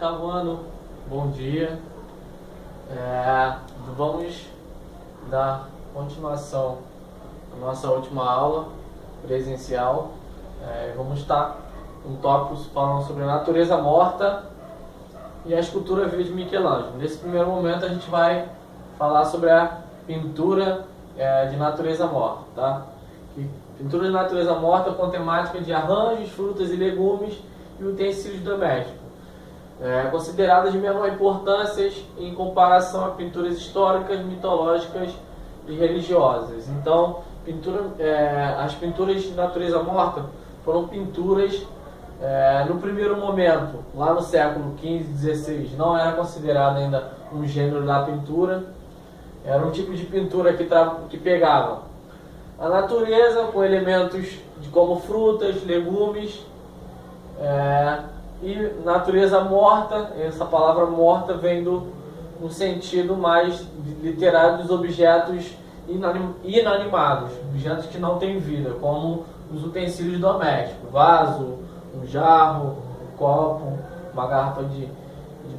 oitavo ano, bom dia. Vamos dar continuação à nossa última aula presencial. Vamos estar com tópicos falando sobre a natureza morta e a escultura viva de Michelangelo. Nesse primeiro momento a gente vai falar sobre a pintura de natureza morta, tá? Pintura de natureza morta com temática de arranjos, frutas e legumes e utensílios domésticos, consideradas de menor importância em comparação a pinturas históricas, mitológicas e religiosas. Então, as pinturas de natureza morta foram pinturas, no primeiro momento, lá no século XV, XVI, não era considerado ainda um gênero da pintura. Era um tipo de pintura que pegava a natureza com elementos como frutas, legumes, e natureza morta. Essa palavra morta vem no sentido mais literário dos objetos inanimados, objetos que não têm vida, como os utensílios domésticos, vaso, um jarro, um copo, uma garrafa de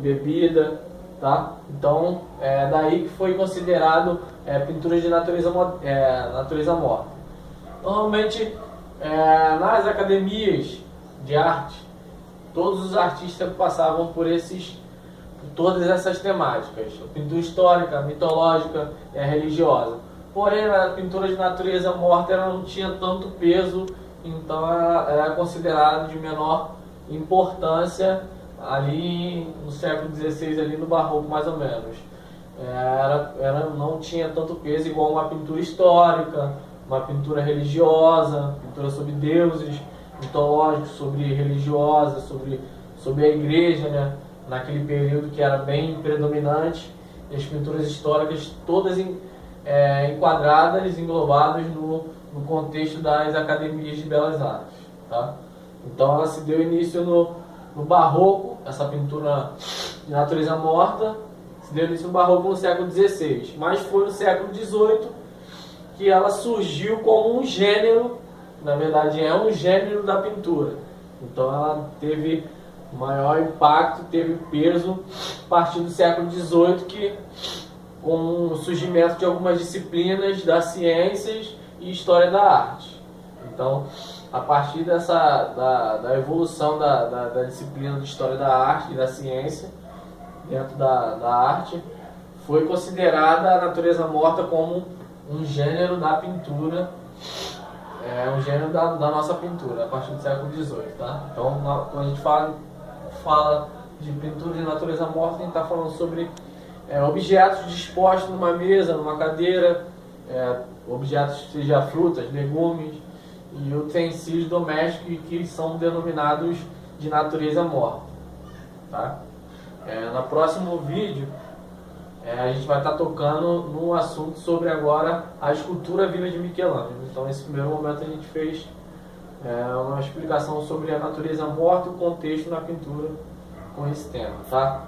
bebida, tá? Então, daí que foi considerado pintura de natureza morta. Normalmente, nas academias de arte, todos os artistas passavam por todas essas temáticas: a pintura histórica, a mitológica e a religiosa. Porém, a pintura de natureza morta ela não tinha tanto peso, então ela era considerada de menor importância ali no século XVI, ali no Barroco mais ou menos. Não tinha tanto peso igual uma pintura histórica, uma pintura religiosa, pintura sobre deuses mitológicos, sobre religiosa, sobre a igreja, né? Naquele período que era bem predominante, e as pinturas históricas todas enquadradas, englobadas no contexto das academias de belas artes, tá? Então ela se deu início no Barroco, essa pintura de natureza morta se deu início no Barroco no século XVI, mas foi no século XVIII que ela surgiu como um gênero. Na verdade é um gênero da pintura, então ela teve maior impacto, teve peso a partir do século XVIII, com o surgimento de algumas disciplinas das ciências e história da arte. Então, a partir da evolução da disciplina de história da arte e da ciência dentro da arte, foi considerada a natureza morta como um gênero da pintura, um gênero da nossa pintura, a partir do século XVIII, tá? Então, quando a gente fala de pintura de natureza morta, a gente está falando sobre objetos dispostos numa mesa, numa cadeira, objetos, seja frutas, legumes e utensílios domésticos que são denominados de natureza morta, tá? No próximo vídeo a gente vai estar tocando no assunto sobre agora a escultura viva de Michelangelo. Então nesse primeiro momento a gente fez uma explicação sobre a natureza morta e o contexto na pintura com esse tema, tá?